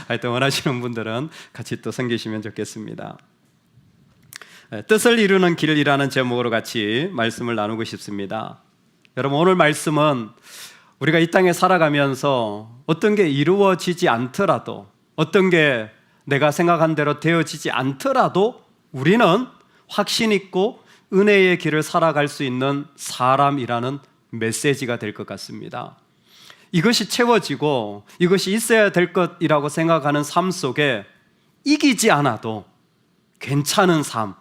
하여튼 원하시는 분들은 같이 또 섬기시면 좋겠습니다. 뜻을 이루는 길이라는 제목으로 같이 말씀을 나누고 싶습니다. 여러분, 오늘 말씀은 우리가 이 땅에 살아가면서 어떤 게 이루어지지 않더라도, 어떤 게 내가 생각한 대로 되어지지 않더라도 우리는 확신 있고 은혜의 길을 살아갈 수 있는 사람이라는 메시지가 될 것 같습니다. 이것이 채워지고 이것이 있어야 될 것이라고 생각하는 삶 속에 이기지 않아도 괜찮은 삶,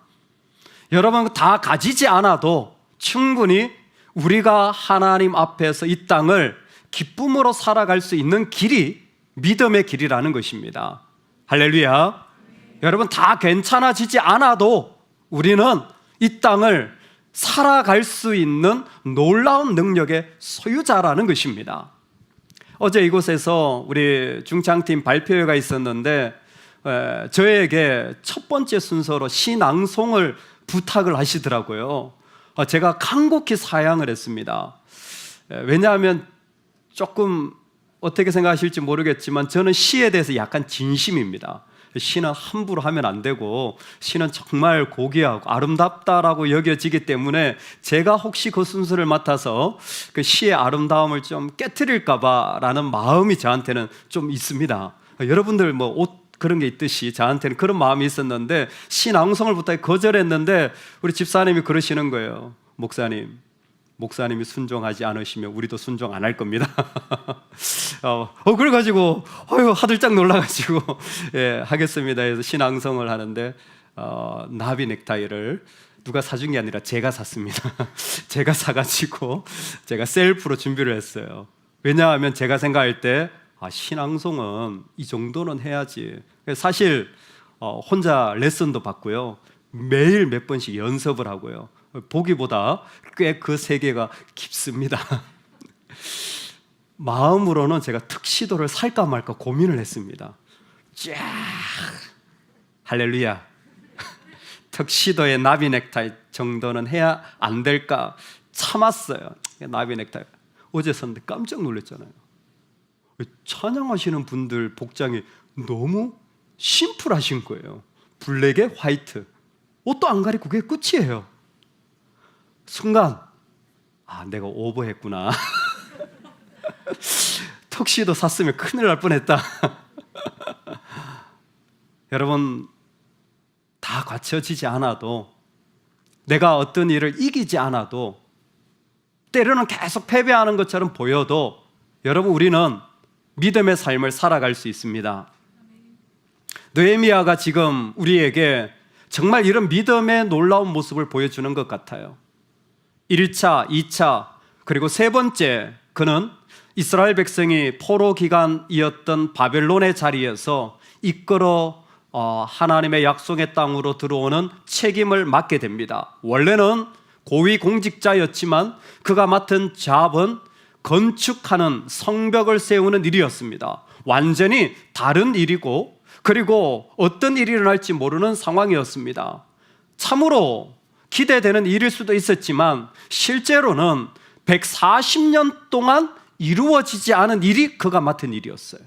여러분 다 가지지 않아도 충분히 우리가 하나님 앞에서 이 땅을 기쁨으로 살아갈 수 있는 길이 믿음의 길이라는 것입니다. 할렐루야. 여러분, 다 괜찮아지지 않아도 우리는 이 땅을 살아갈 수 있는 놀라운 능력의 소유자라는 것입니다. 어제 이곳에서 우리 중창팀 발표회가 있었는데 저에게 첫 번째 순서로 시낭송을 부탁을 하시더라고요. 제가 간곡히 사양을 했습니다. 왜냐하면 조금 어떻게 생각하실지 모르겠지만 저는 시에 대해서 약간 진심입니다. 시는 함부로 하면 안 되고 시는 정말 고귀하고 아름답다라고 여겨지기 때문에 제가 혹시 그 순서를 맡아서 그 시의 아름다움을 좀 깨트릴까 봐라는 마음이 저한테는 좀 있습니다. 여러분들 뭐 옷 그런 게 있듯이 저한테는 그런 마음이 있었는데 시낭송을 부탁해 거절했는데 우리 집사님이 그러시는 거예요. 목사님이 순종하지 않으시면 우리도 순종 안 할 겁니다. 그래가지고 하들짝 놀라가지고 하겠습니다 해서 신앙성을 하는데 나비 넥타이를 누가 사준 게 아니라 제가 샀습니다. 제가 사가지고 제가 셀프로 준비를 했어요. 왜냐하면 제가 생각할 때 신앙송은 이 정도는 해야지. 사실 혼자 레슨도 받고요, 매일 몇 번씩 연습을 하고요, 보기보다 꽤 그 세계가 깊습니다. 마음으로는 제가 턱시도를 살까 말까 고민을 했습니다. 쫙 할렐루야. 턱시도에 나비 넥타이 정도는 해야 안 될까 참았어요. 나비 넥타이 어제 샀는데 깜짝 놀랐잖아요. 찬양하시는 분들 복장이 너무 심플하신 거예요. 블랙에 화이트, 옷도 안 가리고 그게 끝이에요. 순간 내가 오버했구나. 턱시도 샀으면 큰일 날 뻔했다. 여러분, 다 갖춰지지 않아도, 내가 어떤 일을 이기지 않아도, 때로는 계속 패배하는 것처럼 보여도 여러분, 우리는 믿음의 삶을 살아갈 수 있습니다. 느헤미야가 지금 우리에게 정말 이런 믿음의 놀라운 모습을 보여주는 것 같아요. 1차, 2차, 그리고 세 번째, 그는 이스라엘 백성이 포로 기간이었던 바벨론의 자리에서 이끌어 하나님의 약속의 땅으로 들어오는 책임을 맡게 됩니다. 원래는 고위 공직자였지만 그가 맡은 잡은 건축하는 성벽을 세우는 일이었습니다. 완전히 다른 일이고, 그리고 어떤 일이 일어날지 모르는 상황이었습니다. 참으로 기대되는 일일 수도 있었지만 실제로는 140년 동안 이루어지지 않은 일이 그가 맡은 일이었어요.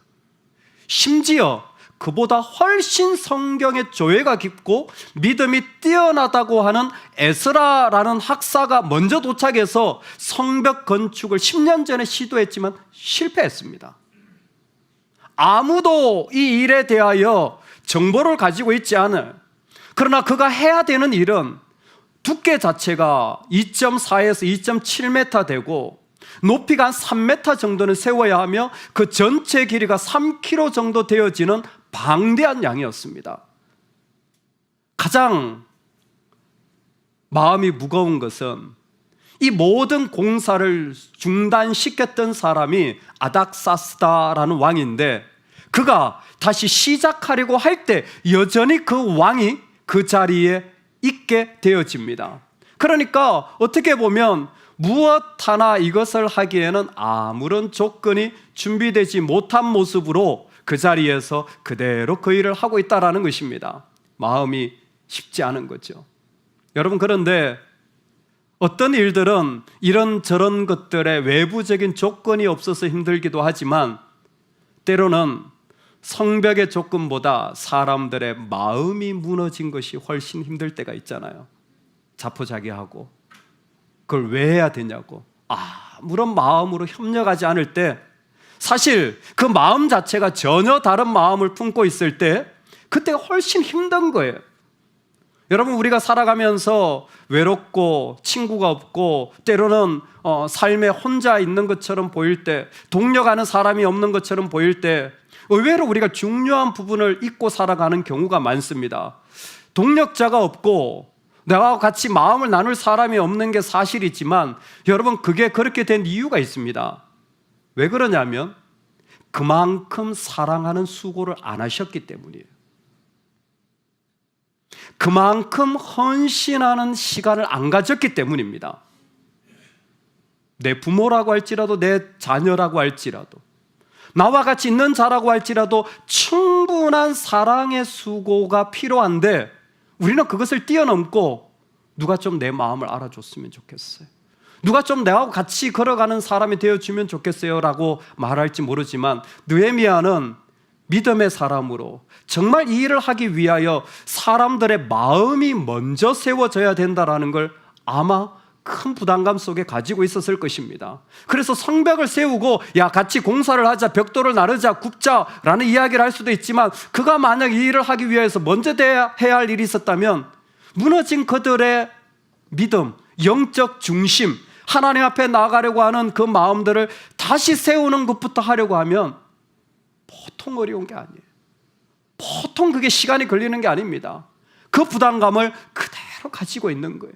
심지어 그보다 훨씬 성경의 조예가 깊고 믿음이 뛰어나다고 하는 에스라라는 학사가 먼저 도착해서 성벽 건축을 10년 전에 시도했지만 실패했습니다. 아무도 이 일에 대하여 정보를 가지고 있지 않은, 그러나 그가 해야 되는 일은 두께 자체가 2.4에서 2.7m 되고 높이가 한 3m 정도는 세워야 하며 그 전체 길이가 3km 정도 되어지는 방대한 양이었습니다. 가장 마음이 무거운 것은 이 모든 공사를 중단시켰던 사람이 아닥사스다라는 왕인데, 그가 다시 시작하려고 할 때 여전히 그 왕이 그 자리에 있게 되어집니다. 그러니까 어떻게 보면 무엇 하나 이것을 하기에는 아무런 조건이 준비되지 못한 모습으로 그 자리에서 그대로 그 일을 하고 있다는 것입니다. 마음이 쉽지 않은 거죠. 여러분, 그런데 어떤 일들은 이런저런 것들의 외부적인 조건이 없어서 힘들기도 하지만 때로는 성벽의 조건보다 사람들의 마음이 무너진 것이 훨씬 힘들 때가 있잖아요. 자포자기하고 그걸 왜 해야 되냐고 아무런 마음으로 협력하지 않을 때, 사실 그 마음 자체가 전혀 다른 마음을 품고 있을 때 그때가 훨씬 힘든 거예요. 여러분, 우리가 살아가면서 외롭고 친구가 없고 때로는 삶에 혼자 있는 것처럼 보일 때, 동력하는 사람이 없는 것처럼 보일 때 의외로 우리가 중요한 부분을 잊고 살아가는 경우가 많습니다. 동력자가 없고 내가 같이 마음을 나눌 사람이 없는 게 사실이지만 여러분, 그게 그렇게 된 이유가 있습니다. 왜 그러냐면 그만큼 사랑하는 수고를 안 하셨기 때문이에요. 그만큼 헌신하는 시간을 안 가졌기 때문입니다. 내 부모라고 할지라도, 내 자녀라고 할지라도, 나와 같이 있는 자라고 할지라도 충분한 사랑의 수고가 필요한데 우리는 그것을 뛰어넘고 누가 좀 내 마음을 알아줬으면 좋겠어요, 누가 좀 나하고 같이 걸어가는 사람이 되어주면 좋겠어요 라고 말할지 모르지만, 느헤미야는 믿음의 사람으로 정말 이 일을 하기 위하여 사람들의 마음이 먼저 세워져야 된다는 걸 아마 큰 부담감 속에 가지고 있었을 것입니다. 그래서 성벽을 세우고 야, 같이 공사를 하자, 벽돌을 나르자, 굽자라는 이야기를 할 수도 있지만, 그가 만약 이 일을 하기 위해서 먼저 해야 할 일이 있었다면 무너진 그들의 믿음, 영적 중심, 하나님 앞에 나아가려고 하는 그 마음들을 다시 세우는 것부터 하려고 하면 보통 어려운 게 아니에요. 보통 그게 시간이 걸리는 게 아닙니다. 그 부담감을 그대로 가지고 있는 거예요.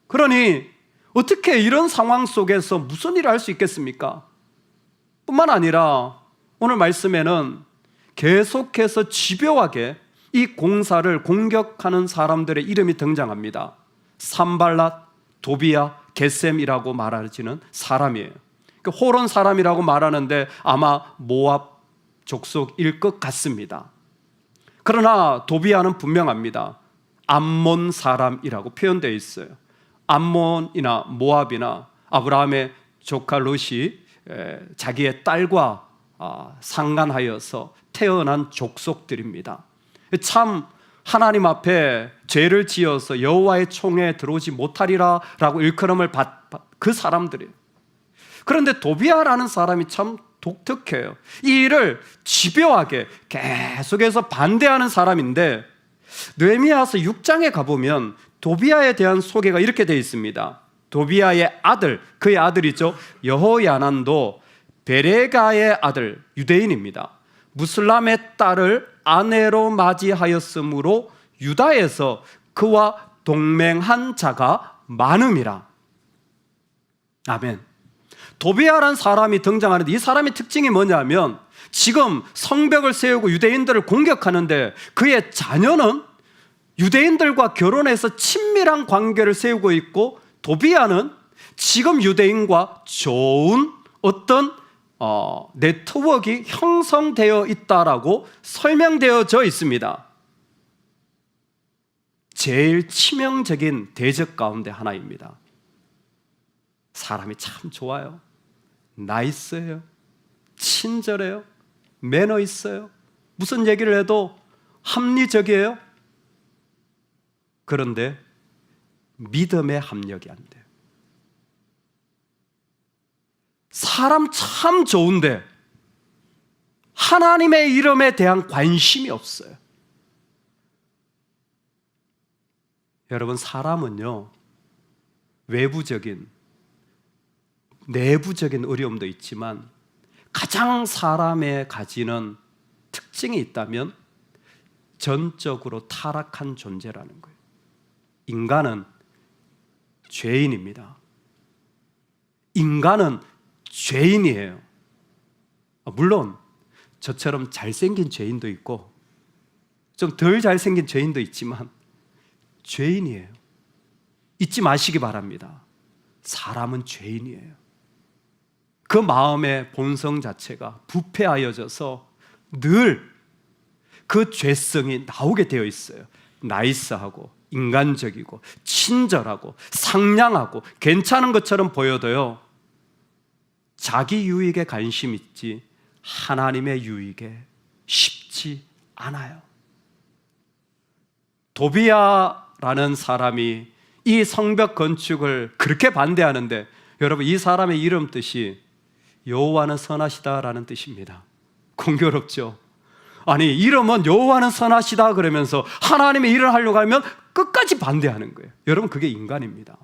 그러니 어떻게 이런 상황 속에서 무슨 일을 할 수 있겠습니까? 뿐만 아니라 오늘 말씀에는 계속해서 집요하게 이 공사를 공격하는 사람들의 이름이 등장합니다. 산발랏, 도비야, 게셈이라고 말하지는 사람이에요. 호론 사람이라고 말하는데 아마 모압 족속일 것 같습니다. 그러나 도비야는 분명합니다. 암몬 사람이라고 표현되어 있어요. 암몬이나 모압이나 아브라함의 조카 롯이 자기의 딸과 상간하여서 태어난 족속들입니다. 참 하나님 앞에 죄를 지어서 여호와의 총에 들어오지 못하리라 라고 일컬음을 받 그 사람들이에요. 그런데 도비야라는 사람이 참 독특해요. 이 일을 집요하게 계속해서 반대하는 사람인데, 느헤미야서 6장에 가보면 도비야에 대한 소개가 이렇게 되어 있습니다. 도비야의 아들, 그의 아들이죠, 여호야난도 베레가의 아들, 유대인입니다. 무슬람의 딸을 아내로 맞이하였으므로 유다에서 그와 동맹한 자가 많음이라. 아멘. 도비야라는 사람이 등장하는데 이 사람의 특징이 뭐냐면, 지금 성벽을 세우고 유대인들을 공격하는데 그의 자녀는 유대인들과 결혼해서 친밀한 관계를 세우고 있고, 도비야는 지금 유대인과 좋은 어떤 네트워크가 형성되어 있다라고 설명되어져 있습니다. 제일 치명적인 대적 가운데 하나입니다. 사람이 참 좋아요. 나이스해요. 친절해요. 매너 있어요. 무슨 얘기를 해도 합리적이에요. 그런데 믿음의 합력이 안 돼요. 사람 참 좋은데 하나님의 이름에 대한 관심이 없어요. 여러분, 사람은요, 외부적인, 내부적인 어려움도 있지만 가장 사람에 가지는 특징이 있다면 전적으로 타락한 존재라는 거예요. 인간은 죄인입니다. 인간은 죄인이에요. 물론 저처럼 잘생긴 죄인도 있고 좀 덜 잘생긴 죄인도 있지만 죄인이에요. 잊지 마시기 바랍니다. 사람은 죄인이에요. 그 마음의 본성 자체가 부패하여져서 늘 그 죄성이 나오게 되어 있어요. 나이스하고 인간적이고 친절하고 상냥하고 괜찮은 것처럼 보여도요, 자기 유익에 관심 있지 하나님의 유익에 쉽지 않아요. 도비야라는 사람이 이 성벽 건축을 그렇게 반대하는데, 여러분, 이 사람의 이름 뜻이 여호와는 선하시다라는 뜻입니다. 공교롭죠? 아니, 이름은 여호와는 선하시다 그러면서 하나님의 일을 하려고 하면 끝까지 반대하는 거예요. 여러분, 그게 인간입니다.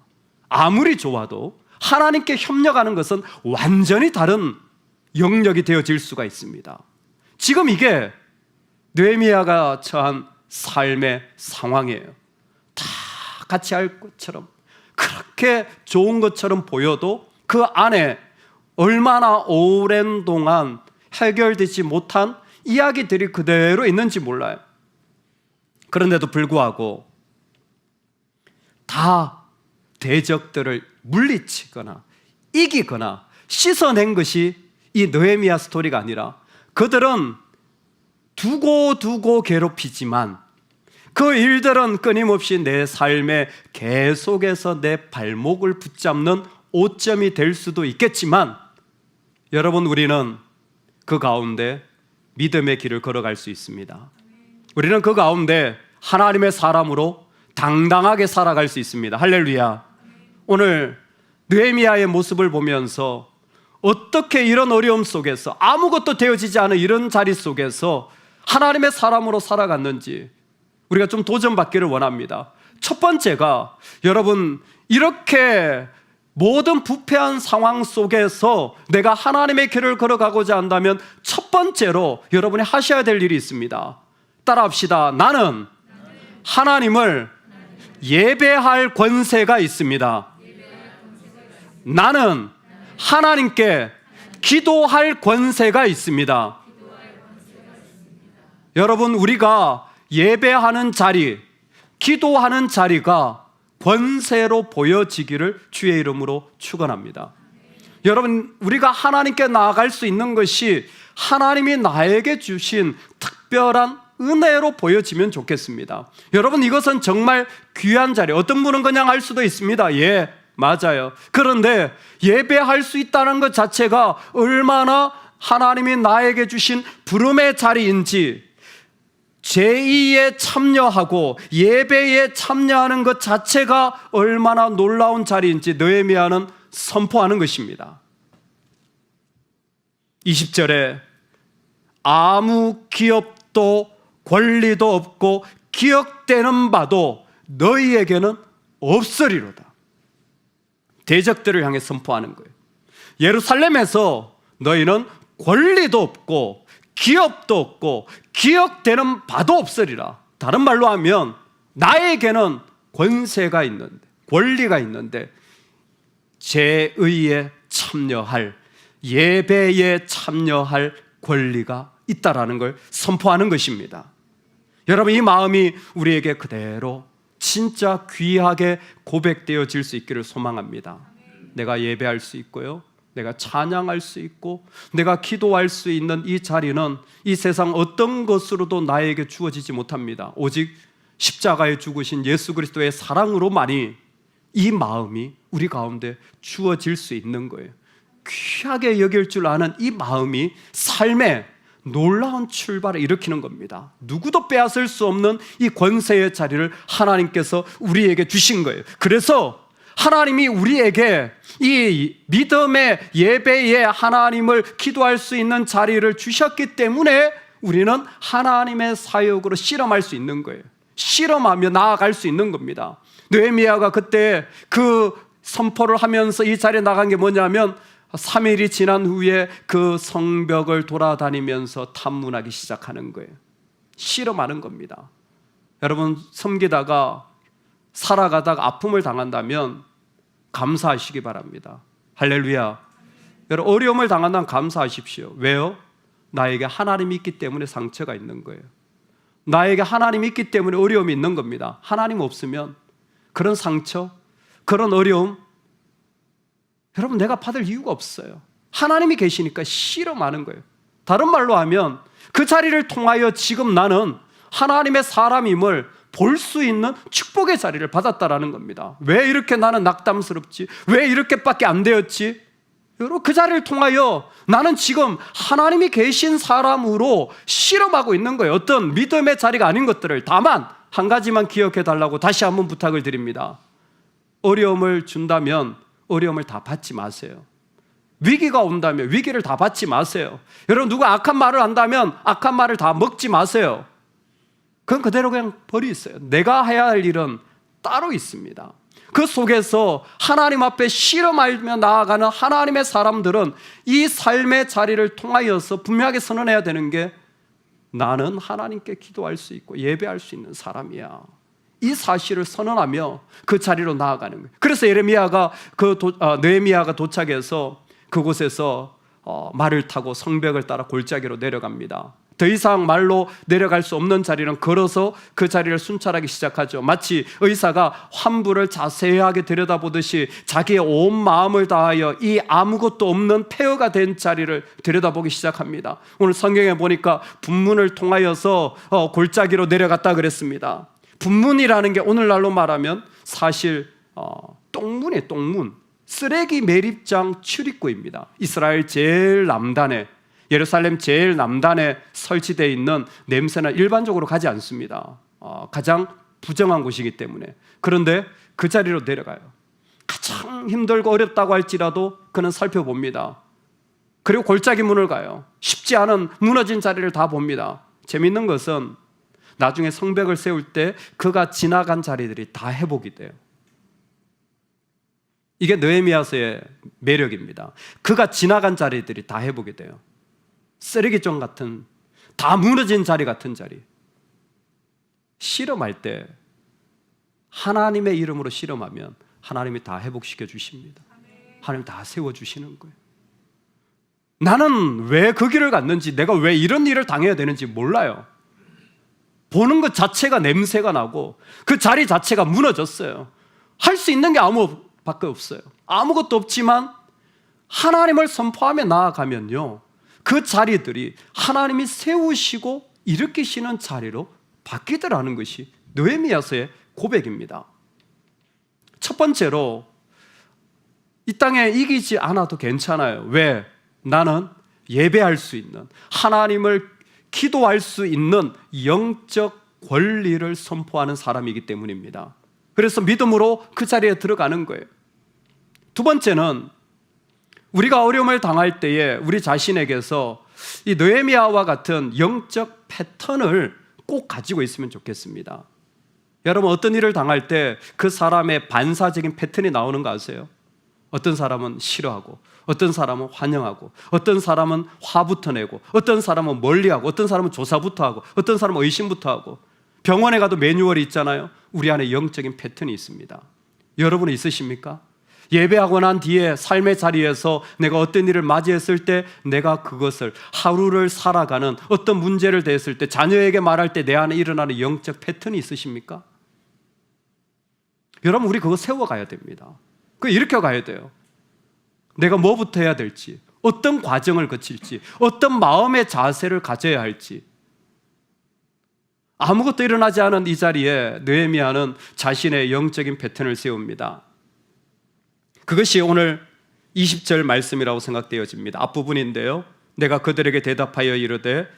아무리 좋아도 하나님께 협력하는 것은 완전히 다른 영역이 되어질 수가 있습니다. 지금 이게 느헤미야가 처한 삶의 상황이에요. 다 같이 할 것처럼, 그렇게 좋은 것처럼 보여도 그 안에 얼마나 오랜 동안 해결되지 못한 이야기들이 그대로 있는지 몰라요. 그런데도 불구하고 다 대적들을 물리치거나 이기거나 씻어낸 것이 이 느헤미야 스토리가 아니라, 그들은 두고 괴롭히지만 그 일들은 끊임없이 내 삶의 계속해서 내 발목을 붙잡는 오점이 될 수도 있겠지만, 여러분, 우리는 그 가운데 믿음의 길을 걸어갈 수 있습니다. 우리는 그 가운데 하나님의 사람으로 당당하게 살아갈 수 있습니다. 할렐루야. 오늘 느헤미야의 모습을 보면서 어떻게 이런 어려움 속에서, 아무것도 되어지지 않은 이런 자리 속에서 하나님의 사람으로 살아갔는지 우리가 좀 도전받기를 원합니다. 첫 번째가, 여러분, 이렇게 모든 부패한 상황 속에서 내가 하나님의 길을 걸어가고자 한다면 첫 번째로 여러분이 하셔야 될 일이 있습니다. 따라합시다. 나는 하나님을 예배할 권세가 있습니다. 나는 하나님께 기도할 권세가 있습니다. 여러분, 우리가 예배하는 자리, 기도하는 자리가 권세로 보여지기를 주의 이름으로 축원합니다. 여러분, 우리가 하나님께 나아갈 수 있는 것이 하나님이 나에게 주신 특별한 은혜로 보여지면 좋겠습니다. 여러분, 이것은 정말 귀한 자리. 어떤 분은 그냥 할 수도 있습니다. 예, 맞아요. 그런데 예배할 수 있다는 것 자체가 얼마나 하나님이 나에게 주신 부름의 자리인지, 제의에 참여하고 예배에 참여하는 것 자체가 얼마나 놀라운 자리인지 느헤미야는 선포하는 것입니다. 20절에 아무 기업도 권리도 없고 기억되는 바도 너희에게는 없으리로다. 대적들을 향해 선포하는 거예요. 예루살렘에서 너희는 권리도 없고 기업도 없고 기억되는 바도 없으리라. 다른 말로 하면 나에게는 권세가 있는데, 권리가 있는데 제의에 참여할, 예배에 참여할 권리가 있다라는 걸 선포하는 것입니다. 여러분, 이 마음이 우리에게 그대로 진짜 귀하게 고백되어질 수 있기를 소망합니다. 내가 예배할 수 있고요, 내가 찬양할 수 있고, 내가 기도할 수 있는 이 자리는 이 세상 어떤 것으로도 나에게 주어지지 못합니다. 오직 십자가에 죽으신 예수 그리스도의 사랑으로만이 이 마음이 우리 가운데 주어질 수 있는 거예요. 귀하게 여길 줄 아는 이 마음이 삶의 놀라운 출발을 일으키는 겁니다. 누구도 빼앗을 수 없는 이 권세의 자리를 하나님께서 우리에게 주신 거예요. 그래서 하나님이 우리에게 이 믿음의 예배에 하나님을 기도할 수 있는 자리를 주셨기 때문에 우리는 하나님의 사역으로 실험할 수 있는 거예요. 실험하며 나아갈 수 있는 겁니다. 느헤미야가 그때 그 선포를 하면서 이 자리에 나간 게 뭐냐면, 3일이 지난 후에 그 성벽을 돌아다니면서 탐문하기 시작하는 거예요. 실험하는 겁니다. 여러분, 섬기다가 살아가다가 아픔을 당한다면 감사하시기 바랍니다. 할렐루야. 여러분, 어려움을 당한다면 감사하십시오. 왜요? 나에게 하나님이 있기 때문에 상처가 있는 거예요. 나에게 하나님이 있기 때문에 어려움이 있는 겁니다. 하나님 없으면 그런 상처, 그런 어려움, 여러분, 내가 받을 이유가 없어요. 하나님이 계시니까 실험하는 거예요. 다른 말로 하면 그 자리를 통하여 지금 나는 하나님의 사람임을 볼 수 있는 축복의 자리를 받았다라는 겁니다. 왜 이렇게 나는 낙담스럽지? 왜 이렇게밖에 안 되었지? 여러분, 그 자리를 통하여 나는 지금 하나님이 계신 사람으로 실험하고 있는 거예요. 어떤 믿음의 자리가 아닌 것들을. 다만 한 가지만 기억해 달라고 다시 한번 부탁을 드립니다. 어려움을 준다면 어려움을 다 받지 마세요. 위기가 온다면 위기를 다 받지 마세요. 여러분, 누가 악한 말을 한다면 악한 말을 다 먹지 마세요. 그건 그대로 그냥 버리세요. 내가 해야 할 일은 따로 있습니다. 그 속에서 하나님 앞에 실험하며 나아가는 하나님의 사람들은 이 삶의 자리를 통하여서 분명하게 선언해야 되는 게, 나는 하나님께 기도할 수 있고 예배할 수 있는 사람이야. 이 사실을 선언하며 그 자리로 나아가는 거예요. 그래서 느헤미야가 도착해서 그곳에서 말을 타고 성벽을 따라 골짜기로 내려갑니다. 더 이상 말로 내려갈 수 없는 자리는 걸어서 그 자리를 순찰하기 시작하죠. 마치 의사가 환부를 자세하게 들여다보듯이 자기의 온 마음을 다하여 이 아무것도 없는 폐허가 된 자리를 들여다보기 시작합니다. 오늘 성경에 보니까 분문을 통하여서 골짜기로 내려갔다 그랬습니다. 분문이라는 게 오늘날로 말하면 사실 똥문이에요. 똥문. 쓰레기 매립장 출입구입니다. 이스라엘 제일 남단에, 예루살렘 제일 남단에 설치되어 있는 냄새는 일반적으로 가지 않습니다. 가장 부정한 곳이기 때문에. 그런데 그 자리로 내려가요. 가장 힘들고 어렵다고 할지라도 그는 살펴봅니다. 그리고 골짜기 문을 가요. 쉽지 않은 무너진 자리를 다 봅니다. 재밌는 것은 나중에 성벽을 세울 때 그가 지나간 자리들이 다 회복이 돼요. 이게 느헤미야서의 매력입니다. 그가 지나간 자리들이 다 회복이 돼요. 쓰레기통 같은, 다 무너진 자리 같은 자리. 실험할 때 하나님의 이름으로 실험하면 하나님이 다 회복시켜 주십니다. 하나님 다 세워주시는 거예요. 나는 왜 그 길을 갔는지, 내가 왜 이런 일을 당해야 되는지 몰라요. 보는 것 자체가 냄새가 나고 그 자리 자체가 무너졌어요. 할 수 있는 게 아무밖에 없어요. 아무것도 없지만 하나님을 선포하며 나아가면요, 그 자리들이 하나님이 세우시고 일으키시는 자리로 바뀌더라는 것이 느헤미야서의 고백입니다. 첫 번째로, 이 땅에 이기지 않아도 괜찮아요. 왜? 나는 예배할 수 있는, 하나님을 기도할 수 있는 영적 권리를 선포하는 사람이기 때문입니다. 그래서 믿음으로 그 자리에 들어가는 거예요. 두 번째는, 우리가 어려움을 당할 때에 우리 자신에게서 이 느헤미야와 같은 영적 패턴을 꼭 가지고 있으면 좋겠습니다. 여러분, 어떤 일을 당할 때 그 사람의 반사적인 패턴이 나오는 거 아세요? 어떤 사람은 싫어하고, 어떤 사람은 환영하고, 어떤 사람은 화부터 내고, 어떤 사람은 멀리하고, 어떤 사람은 조사부터 하고, 어떤 사람은 의심부터 하고. 병원에 가도 매뉴얼이 있잖아요. 우리 안에 영적인 패턴이 있습니다. 여러분은 있으십니까? 예배하고 난 뒤에 삶의 자리에서 내가 어떤 일을 맞이했을 때 내가 그것을, 하루를 살아가는, 어떤 문제를 대했을 때, 자녀에게 말할 때 내 안에 일어나는 영적 패턴이 있으십니까? 여러분, 우리 그거 세워가야 됩니다. 그거 일으켜 가야 돼요. 내가 뭐부터 해야 될지, 어떤 과정을 거칠지, 어떤 마음의 자세를 가져야 할지. 아무것도 일어나지 않은 이 자리에 느헤미야는 자신의 영적인 패턴을 세웁니다. 그것이 오늘 20절 말씀이라고 생각되어집니다. 앞부분인데요. 내가 그들에게 대답하여 이르되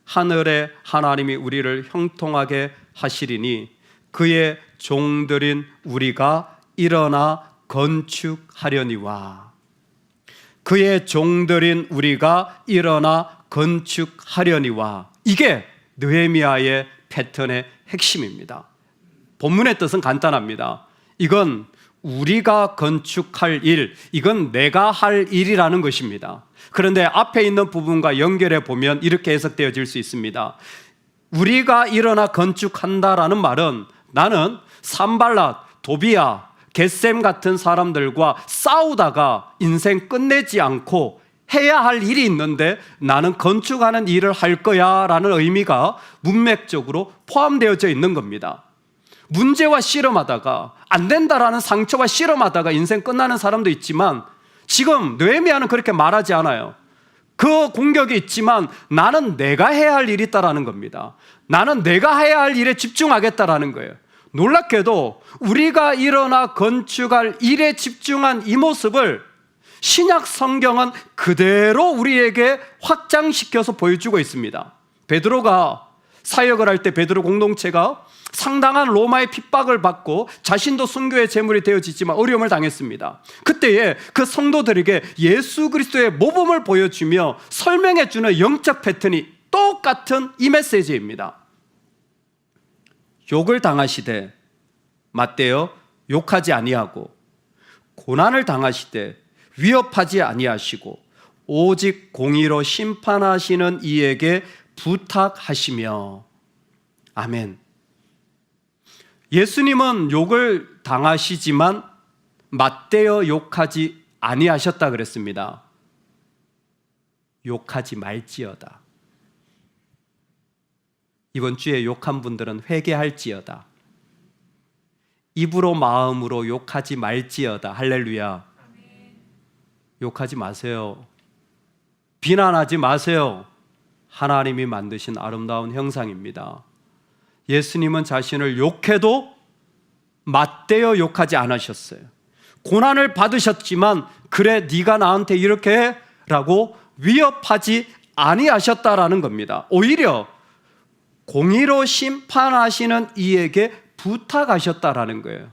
하늘의 하나님이 우리를 형통하게 하시리니 그의 종들인 우리가 일어나 건축하려니와. 그의 종들인 우리가 일어나 건축하려니와. 이게 느헤미야의 패턴의 핵심입니다. 본문의 뜻은 간단합니다. 이건 우리가 건축할 일, 이건 내가 할 일이라는 것입니다. 그런데 앞에 있는 부분과 연결해 보면 이렇게 해석되어질 수 있습니다. 우리가 일어나 건축한다라는 말은, 나는 산발랏, 도비야, 겟셈 같은 사람들과 싸우다가 인생 끝내지 않고 해야 할 일이 있는데 나는 건축하는 일을 할 거야 라는 의미가 문맥적으로 포함되어져 있는 겁니다. 문제와 씨름하다가 안 된다라는 상처와 씨름하다가 인생 끝나는 사람도 있지만, 지금 느헤미야는 그렇게 말하지 않아요. 그 공격이 있지만 나는 내가 해야 할 일이 있다라는 겁니다. 나는 내가 해야 할 일에 집중하겠다라는 거예요. 놀랍게도 우리가 일어나 건축할 일에 집중한 이 모습을 신약 성경은 그대로 우리에게 확장시켜서 보여주고 있습니다. 베드로가 사역을 할 때 베드로 공동체가 상당한 로마의 핍박을 받고 자신도 순교의 제물이 되어지지만 어려움을 당했습니다. 그때에 그 성도들에게 예수 그리스도의 모범을 보여주며 설명해주는 영적 패턴이 똑같은 이 메시지입니다. 욕을 당하시되 맞대어 욕하지 아니하고, 고난을 당하시되 위협하지 아니하시고, 오직 공의로 심판하시는 이에게 부탁하시며. 아멘. 예수님은 욕을 당하시지만 맞대어 욕하지 아니하셨다 그랬습니다. 욕하지 말지어다. 이번 주에 욕한 분들은 회개할지어다. 입으로 마음으로 욕하지 말지어다. 할렐루야. 욕하지 마세요. 비난하지 마세요. 하나님이 만드신 아름다운 형상입니다. 예수님은 자신을 욕해도 맞대어 욕하지 않으셨어요. 고난을 받으셨지만 그래 네가 나한테 이렇게 해 라고 위협하지 아니하셨다라는 겁니다. 오히려 공의로 심판하시는 이에게 부탁하셨다라는 거예요.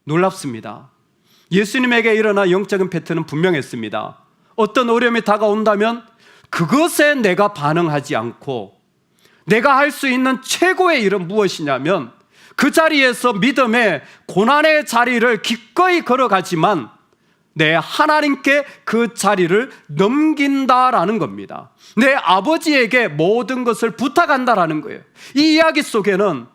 놀랍습니다. 예수님에게 일어난 영적인 패턴은 분명했습니다. 어떤 어려움이 다가온다면 그것에 내가 반응하지 않고 내가 할 수 있는 최고의 일은 무엇이냐면 그 자리에서 믿음의 고난의 자리를 기꺼이 걸어가지만 내 하나님께 그 자리를 넘긴다라는 겁니다. 내 아버지에게 모든 것을 부탁한다라는 거예요. 이 이야기 속에는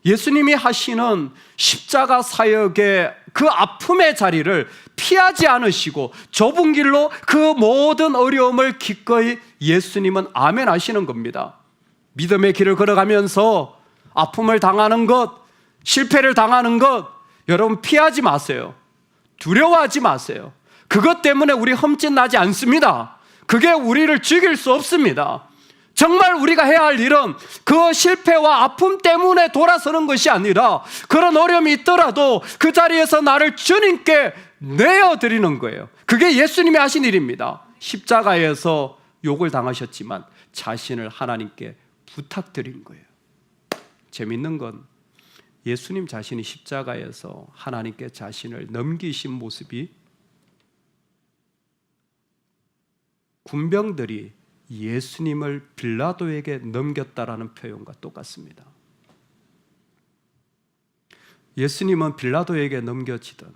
예수님이 하시는 십자가 사역의 그 아픔의 자리를 피하지 않으시고 좁은 길로 그 모든 어려움을 기꺼이 예수님은 아멘 하시는 겁니다. 믿음의 길을 걸어가면서 아픔을 당하는 것, 실패를 당하는 것, 여러분 피하지 마세요. 두려워하지 마세요. 그것 때문에 우리 흠집 나지 않습니다. 그게 우리를 죽일 수 없습니다. 정말 우리가 해야 할 일은 그 실패와 아픔 때문에 돌아서는 것이 아니라 그런 어려움이 있더라도 그 자리에서 나를 주님께 내어드리는 거예요. 그게 예수님이 하신 일입니다. 십자가에서 욕을 당하셨지만 자신을 하나님께 부탁드린 거예요. 재밌는 건 예수님 자신이 십자가에서 하나님께 자신을 넘기신 모습이 군병들이 예수님을 빌라도에게 넘겼다라는 표현과 똑같습니다. 예수님은 빌라도에게 넘겨지든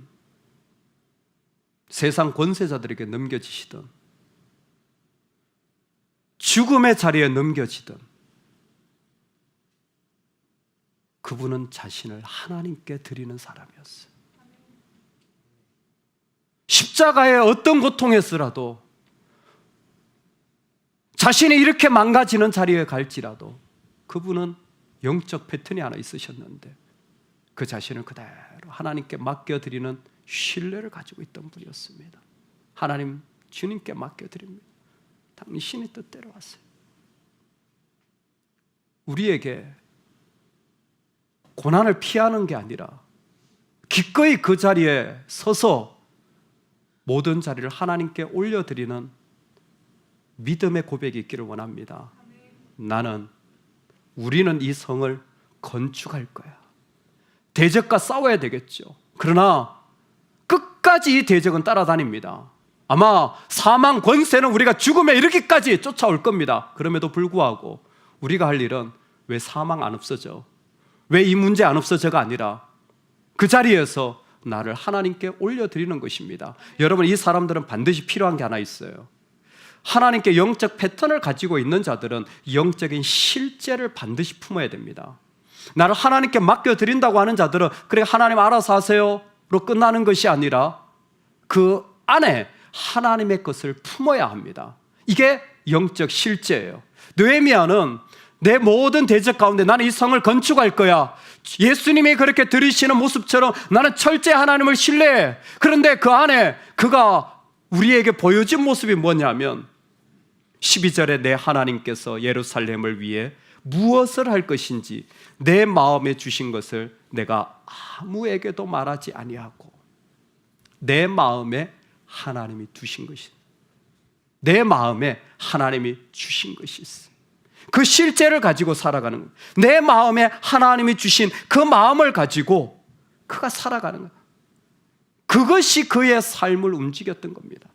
세상 권세자들에게 넘겨지시든 죽음의 자리에 넘겨지든 그분은 자신을 하나님께 드리는 사람이었어요. 십자가의 어떤 고통에서라도 자신이 이렇게 망가지는 자리에 갈지라도 그분은 영적 패턴이 하나 있으셨는데 그 자신을 그대로 하나님께 맡겨드리는 신뢰를 가지고 있던 분이었습니다. 하나님, 주님께 맡겨드립니다. 당신의 뜻대로 하세요. 우리에게 고난을 피하는 게 아니라 기꺼이 그 자리에 서서 모든 자리를 하나님께 올려드리는 믿음의 고백이 있기를 원합니다. 우리는 이 성을 건축할 거야. 대적과 싸워야 되겠죠. 그러나 끝까지 이 대적은 따라다닙니다. 아마 사망 권세는 우리가 죽음에 이르기까지 쫓아올 겁니다. 그럼에도 불구하고 우리가 할 일은 왜 사망 안 없어져? 왜 이 문제 안 없어져가 아니라 그 자리에서 나를 하나님께 올려드리는 것입니다. 여러분, 이 사람들은 반드시 필요한 게 하나 있어요. 하나님께 영적 패턴을 가지고 있는 자들은 영적인 실제를 반드시 품어야 됩니다. 나를 하나님께 맡겨드린다고 하는 자들은 그래 하나님 알아서 하세요로 끝나는 것이 아니라 그 안에 하나님의 것을 품어야 합니다. 이게 영적 실제예요. 느헤미야는 내 모든 대적 가운데 나는 이 성을 건축할 거야. 예수님이 그렇게 들으시는 모습처럼 나는 철저히 하나님을 신뢰해. 그런데 그 안에 그가 우리에게 보여준 모습이 뭐냐면 12절에 내 하나님께서 예루살렘을 위해 무엇을 할 것인지 내 마음에 주신 것을 내가 아무에게도 말하지 아니하고 내 마음에 하나님이 두신 것이, 내 마음에 하나님이 주신 것이 있어. 그 실제를 가지고 살아가는 거예요. 내 마음에 하나님이 주신 그 마음을 가지고 그가 살아가는 거예요. 그것이 그의 삶을 움직였던 겁니다.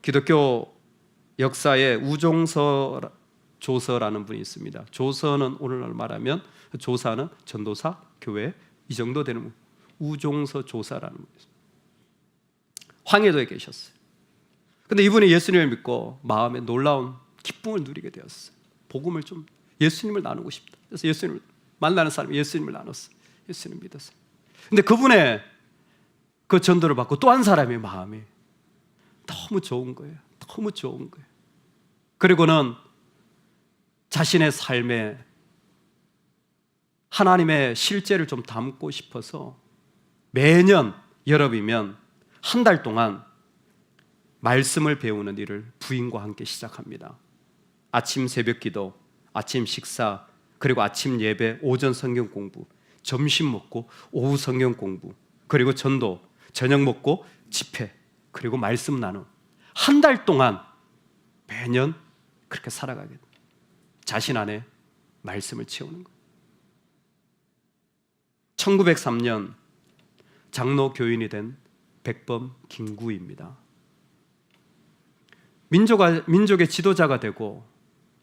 기독교 역사에 우종서 조서라는 분이 있습니다. 조서는 오늘날 말하면 조사는 전도사, 교회 이 정도 되는 분. 우종서 조사라는 분이 있습니다. 황해도에 계셨어요. 근데 이분이 예수님을 믿고 마음에 놀라운 기쁨을 누리게 되었어요. 복음을 좀, 예수님을 나누고 싶다. 그래서 예수님을 만나는 사람이 예수님을 나눴어요. 예수님 믿었어요. 근데 그분의 그 전도를 받고 또 한 사람의 마음이 너무 좋은 거예요. 너무 좋은 거예요. 그리고는 자신의 삶에 하나님의 실제를 좀 담고 싶어서 매년 여름이면 한 달 동안 말씀을 배우는 일을 부인과 함께 시작합니다. 아침 새벽 기도, 아침 식사, 그리고 아침 예배, 오전 성경 공부, 점심 먹고 오후 성경 공부, 그리고 전도, 저녁 먹고 집회, 그리고 말씀 나눔. 한 달 동안 매년 그렇게 살아가게, 자신 안에 말씀을 채우는 거예요. 1903년 장로 교인이 된 백범 김구입니다. 민족의 지도자가 되고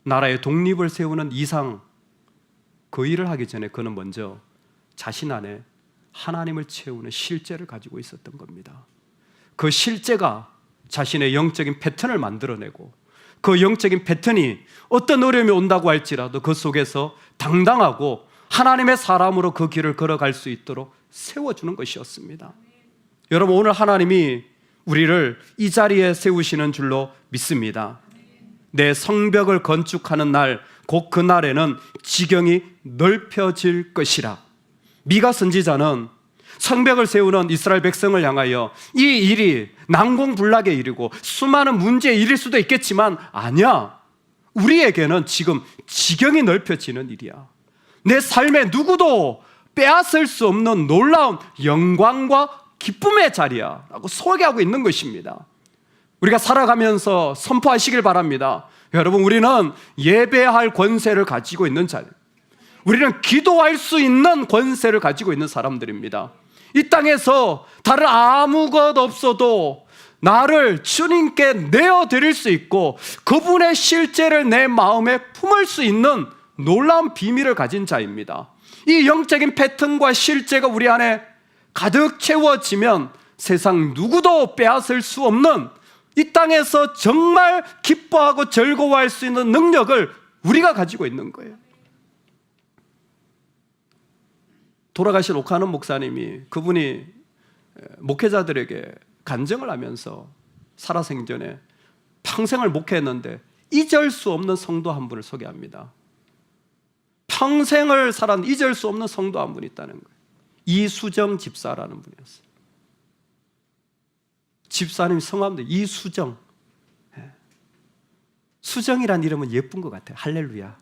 나라의 독립을 세우는 이상, 그 일을 하기 전에 그는 먼저 자신 안에 하나님을 채우는 실제를 가지고 있었던 겁니다. 그 실제가 자신의 영적인 패턴을 만들어내고, 그 영적인 패턴이 어떤 어려움이 온다고 할지라도 그 속에서 당당하고 하나님의 사람으로 그 길을 걸어갈 수 있도록 세워주는 것이었습니다. 여러분, 오늘 하나님이 우리를 이 자리에 세우시는 줄로 믿습니다. 내 성벽을 건축하는 날, 곧 그날에는 지경이 넓혀질 것이라. 미가 선지자는 성벽을 세우는 이스라엘 백성을 향하여 이 일이 난공불락의 일이고 수많은 문제의 일일 수도 있겠지만, 아니야, 우리에게는 지금 지경이 넓혀지는 일이야. 내 삶에 누구도 빼앗을 수 없는 놀라운 영광과 기쁨의 자리야 라고 소개하고 있는 것입니다. 우리가 살아가면서 선포하시길 바랍니다. 여러분, 우리는 예배할 권세를 가지고 있는 자리, 우리는 기도할 수 있는 권세를 가지고 있는 사람들입니다. 이 땅에서 다른 아무것도 없어도 나를 주님께 내어드릴 수 있고 그분의 실제를 내 마음에 품을 수 있는 놀라운 비밀을 가진 자입니다. 이 영적인 패턴과 실제가 우리 안에 가득 채워지면 세상 누구도 빼앗을 수 없는, 이 땅에서 정말 기뻐하고 즐거워할 수 있는 능력을 우리가 가지고 있는 거예요. 돌아가신 오카노 목사님이, 그분이 목회자들에게 간증을 하면서 살아생전에 평생을 목회했는데 잊을 수 없는 성도 한 분을 소개합니다. 평생을 살았는데 잊을 수 없는 성도 한 분이 있다는 거예요. 이수정 집사라는 분이었어요. 집사님 성함도 이수정. 수정이란 이름은 예쁜 것 같아요. 할렐루야.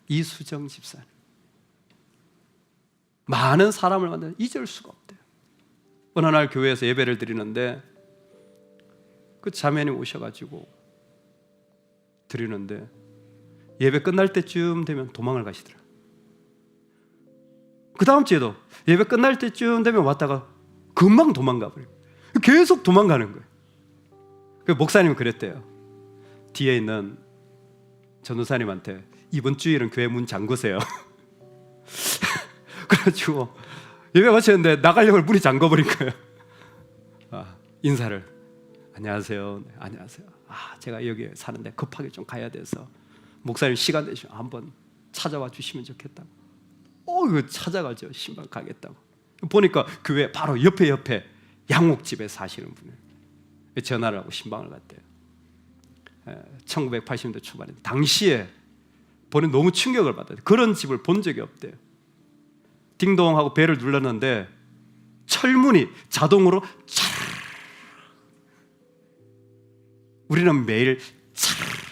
이수정 집사님. 많은 사람을 만나 잊을 수가 없대요. 어느 날 교회에서 예배를 드리는데 그 자매님 오셔가지고 드리는데 예배 끝날 때쯤 되면 도망을 가시더라고요. 그 다음 주에도 예배 끝날 때쯤 되면 왔다가 금방 도망가 버려요. 계속 도망가는 거예요. 그 목사님은 그랬대요. 뒤에 있는 전도사님한테 이번 주일은 교회 문 잠그세요. 그래가지고 예배 마쳤는데 나가려고 문이 잠궈버린 거예요. 인사를, 안녕하세요. 네, 안녕하세요. 제가 여기 사는데 급하게 좀 가야 돼서 목사님 시간 되시면 한번 찾아와 주시면 좋겠다고. 이거 찾아가죠. 신방 가겠다고. 보니까 교회 바로 옆에 양옥집에 사시는 분이에요. 전화를 하고 신방을 갔대요. 1980년대 초반에. 당시에 보니 너무 충격을 받았대요. 그런 집을 본 적이 없대요. 딩동하고 벨을 눌렀는데 철문이 자동으로 우리는 매일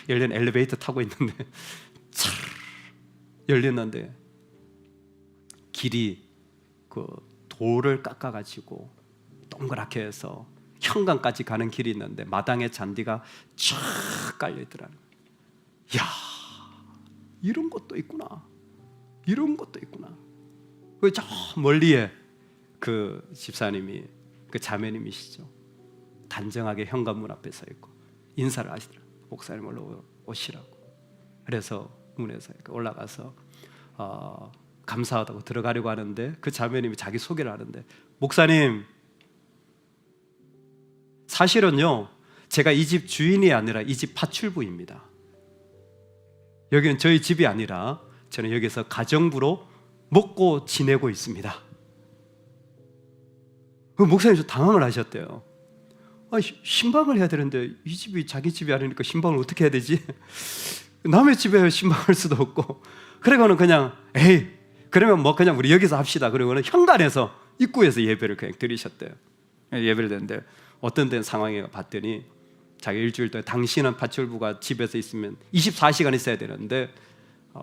열린 엘리베이터 타고 있는데 열렸는데 길이 그 돌을 깎아가지고 동그랗게 해서 현관까지 가는 길이 있는데 마당에 잔디가 쫙 깔려있더라는 거예요. 이야, 이런 것도 있구나. 이런 것도 있구나. 그 저 멀리에 그 집사님이, 그 자매님이시죠. 단정하게 현관문 앞에 서 있고 인사를 하시더라고요. 목사님 오시라고. 그래서 문에서 올라가서 감사하다고 들어가려고 하는데 그 자매님이 자기 소개를 하는데, 목사님, 사실은요 제가 이 집 주인이 아니라 이 집 파출부입니다. 여기는 저희 집이 아니라 저는 여기서 가정부로 먹고 지내고 있습니다. 목사님 좀 당황을 하셨대요. 신방을 해야 되는데 이 집이 자기 집이 아니니까 신방을 어떻게 해야 되지? 남의 집에 신방할 수도 없고. 그러고는 그냥 에이, 그러면 뭐 그냥 우리 여기서 합시다. 그러고는 현관에서 입구에서 예배를 그냥 드리셨대요. 예배를 드렸는데 어떤 데는 상황에 봤더니 자기 일주일 동안 당신은 파출부가 집에서 있으면 24시간 있어야 되는데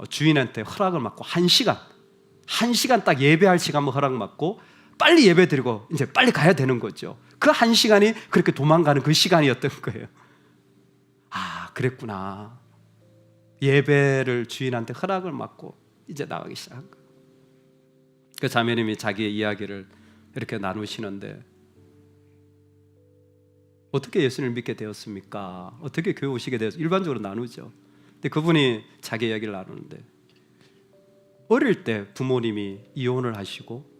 주인한테 허락을 받고 1시간 딱 예배할 시간만 허락 받고 빨리 예배 드리고 이제 빨리 가야 되는 거죠. 그 1시간이 그렇게 도망가는 그 시간이었던 거예요. 아, 그랬구나. 예배를 주인한테 허락을 받고 이제 나가기 시작한 거예요. 그 자매님이 자기의 이야기를 이렇게 나누시는데, 어떻게 예수님을 믿게 되었습니까? 어떻게 교회 오시게 되었습니까? 일반적으로 나누죠. 근데 그분이 자기 이야기를 나누는데, 어릴 때 부모님이 이혼을 하시고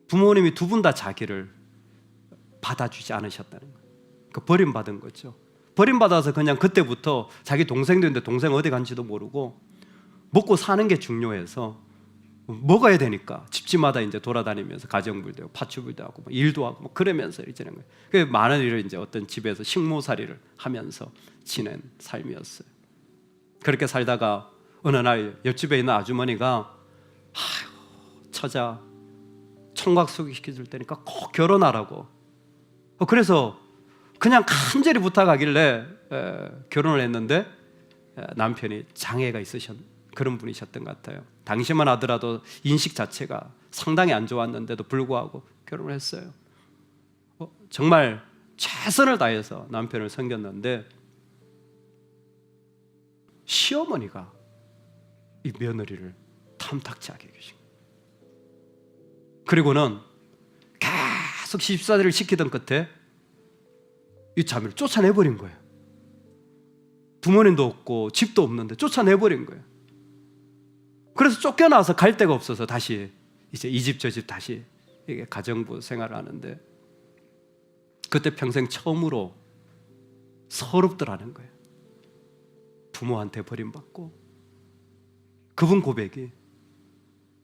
부모님이 두 분 다 자기를 받아주지 않으셨다는 거예요. 그러니까 버림받은 거죠. 버림받아서 그냥 그때부터 자기 동생도 있는데 동생 어디 간지도 모르고 먹고 사는 게 중요해서 먹어야 되니까 집집마다 이제 돌아다니면서 가정부도 하고 파출부도 하고 일도 하고 그러면서 이제는 거예요. 그 많은 일을 이제 어떤 집에서 식모살이를 하면서 지낸 삶이었어요. 그렇게 살다가 어느 날 옆집에 있는 아주머니가 처자 총각 소개시켜줄 테니까 꼭 결혼하라고. 그래서 그냥 간절히 부탁하길래 결혼을 했는데 남편이 장애가 있으신 그런 분이셨던 것 같아요. 당시만 하더라도 인식 자체가 상당히 안 좋았는데도 불구하고 결혼을 했어요. 정말 최선을 다해서 남편을 섬겼는데 시어머니가 이 며느리를 탐탁치 않게 계신 거예요. 그리고는 계속 시집살이를 시키던 끝에 이 자매를 쫓아내버린 거예요. 부모님도 없고 집도 없는데 쫓아내버린 거예요. 그래서 쫓겨나서 갈 데가 없어서 다시 이제 이 집 저 집 다시 이게 가정부 생활을 하는데, 그때 평생 처음으로 서럽더라는 거예요. 부모한테 버림받고. 그분 고백이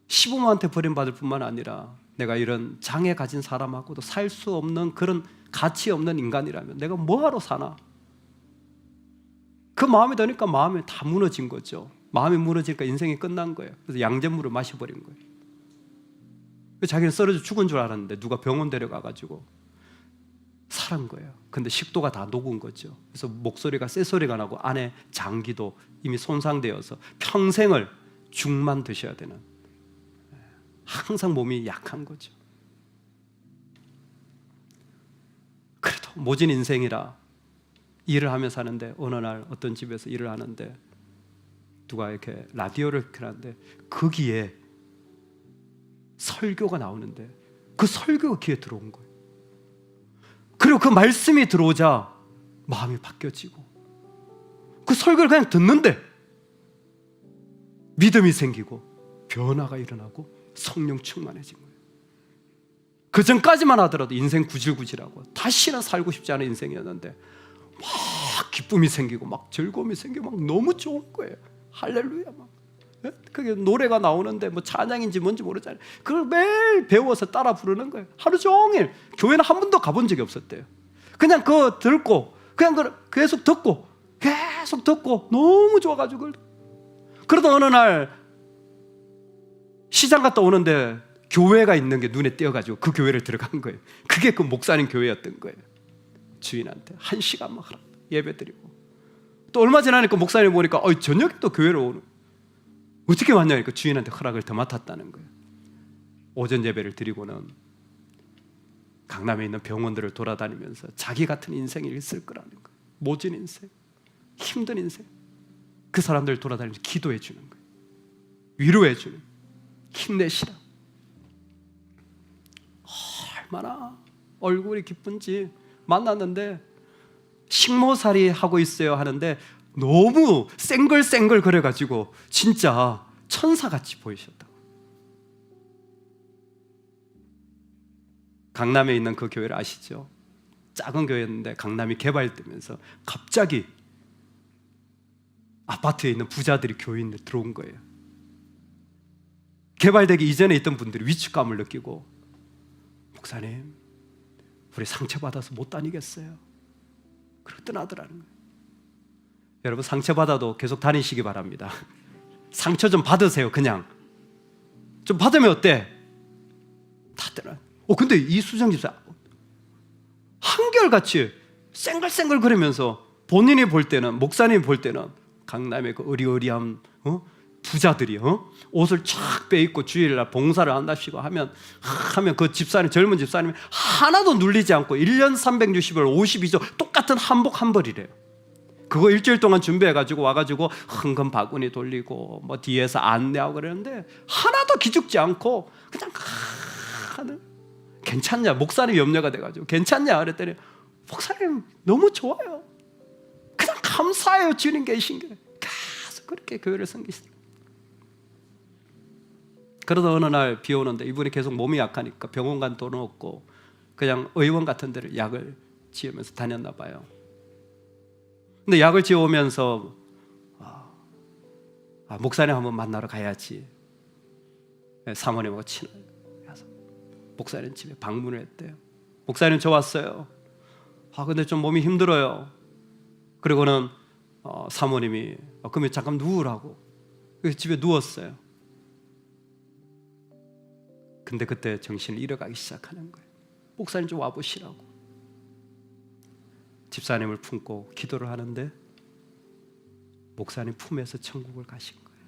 시부모한테 버림받을 뿐만 아니라 내가 이런 장애 가진 사람하고도 살 수 없는 그런 가치 없는 인간이라면 내가 뭐하러 사나. 그 마음이 드니까 마음이 다 무너진 거죠. 마음이 무너지니까 인생이 끝난 거예요. 그래서 양잿물을 마셔버린 거예요. 자기는 쓰러져 죽은 줄 알았는데 누가 병원 데려가가지고 살은 거예요. 근데 식도가 다 녹은 거죠. 그래서 목소리가 쇠소리가 나고 안에 장기도 이미 손상되어서 평생을 죽만 드셔야 되는, 항상 몸이 약한 거죠. 그래도 모진 인생이라 일을 하며 사는데 어느 날 어떤 집에서 일을 하는데 누가 이렇게 라디오를 켜는데 거기에 설교가 나오는데 그 설교가 귀에 들어온 거예요. 그리고 그 말씀이 들어오자 마음이 바뀌어지고 그 설교를 그냥 듣는데 믿음이 생기고 변화가 일어나고 성령 충만해진 거예요. 그 전까지만 하더라도 인생 구질구질하고 다시는 살고 싶지 않은 인생이었는데 막 기쁨이 생기고 막 즐거움이 생기고 막 너무 좋은 거예요. 할렐루야 막. 그게 노래가 나오는데 뭐 찬양인지 뭔지 모르잖아요. 그걸 매일 배워서 따라 부르는 거예요. 하루 종일. 교회는 한 번도 가본 적이 없었대요. 그냥 그거 듣고 그냥 계속 듣고 너무 좋아가지고. 그러다 어느 날 시장 갔다 오는데 교회가 있는 게 눈에 띄어가지고 그 교회를 들어간 거예요. 그게 그 목사님 교회였던 거예요. 주인한테 1시간만 예배 드리고 또 얼마 지나니까 목사님 보니까 저녁에 또 교회로 오는, 어떻게 왔냐니까 주인한테 허락을 더 맡았다는 거예요. 오전 예배를 드리고는 강남에 있는 병원들을 돌아다니면서 자기 같은 인생이 있을 거라는 거예요. 모진 인생, 힘든 인생, 그 사람들 돌아다니면서 기도해 주는 거예요. 위로해 주는 거예요. 힘내시라. 얼마나 얼굴이 기쁜지. 만났는데 식모살이 하고 있어요 하는데 너무 쌩글쌩글 그래가지고 진짜 천사같이 보이셨다고. 강남에 있는 그 교회를 아시죠? 작은 교회였는데 강남이 개발되면서 갑자기 아파트에 있는 부자들이 교인들 들어온 거예요. 개발되기 이전에 있던 분들이 위축감을 느끼고, 목사님 우리 상처받아서 못 다니겠어요. 그러고 떠나더라는 거예요. 여러분, 상처받아도 계속 다니시기 바랍니다. 상처 좀 받으세요. 그냥 좀 받으면 어때? 다 떠나. 근데 이수정 집사 한결같이 쌩글쌩글 거리면서 본인이 볼 때는, 목사님이 볼 때는 강남의 그 어리어리한 부자들이 옷을 쫙 빼입고 주일날 봉사를 한답시고 하면 그 집사님, 젊은 집사님이 하나도 눌리지 않고 1년 360일 52조 똑같은 한복 한 벌이래요. 그거 일주일 동안 준비해가지고 와가지고 흥금 바구니 돌리고 뭐 뒤에서 안내하고 그러는데 하나도 기죽지 않고 그냥 하는. 괜찮냐? 목사님 염려가 돼가지고 괜찮냐? 그랬더니 목사님 너무 좋아요. 그냥 감사해요. 주님 계신 게. 계속 그렇게 교회를 섬기시더라고요. 그러다 어느 날 비 오는데 이분이 계속 몸이 약하니까 병원 간 돈은 없고 그냥 의원 같은 데를 약을 지으면서 다녔나 봐요. 근데 약을 지어오면서 목사님 한번 만나러 가야지. 사모님하고 친해요. 목사님 집에 방문을 했대요. 목사님 저 왔어요. 근데 좀 몸이 힘들어요. 그리고는 사모님이 그러면 잠깐 누우라고. 그래서 집에 누웠어요. 근데 그때 정신을 잃어가기 시작하는 거예요. 목사님 좀 와보시라고. 집사님을 품고 기도를 하는데 목사님 품에서 천국을 가신 거예요.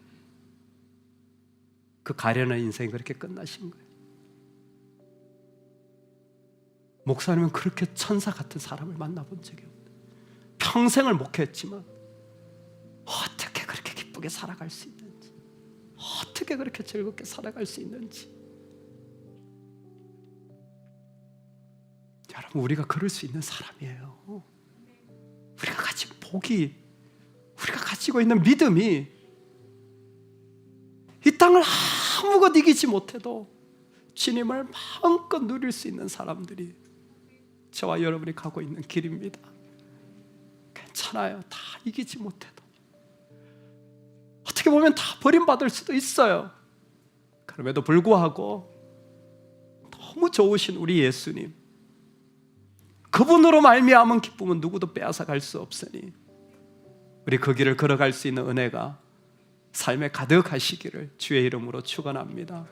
그 가련한 인생이 그렇게 끝나신 거예요. 목사님은 그렇게 천사 같은 사람을 만나본 적이 없어요. 평생을 목회했지만 어떻게 그렇게 기쁘게 살아갈 수 있는지, 어떻게 그렇게 즐겁게 살아갈 수 있는지. 여러분, 우리가 그럴 수 있는 사람이에요. 우리가 가진 복이, 우리가 가지고 있는 믿음이 이 땅을 아무것도 이기지 못해도 주님을 마음껏 누릴 수 있는 사람들이 저와 여러분이 가고 있는 길입니다. 괜찮아요. 다 이기지 못해도. 어떻게 보면 다 버림받을 수도 있어요. 그럼에도 불구하고 너무 좋으신 우리 예수님, 그분으로 말미암은 기쁨은 누구도 빼앗아 갈 수 없으니 우리 그 길을 걸어갈 수 있는 은혜가 삶에 가득하시기를 주의 이름으로 축원합니다.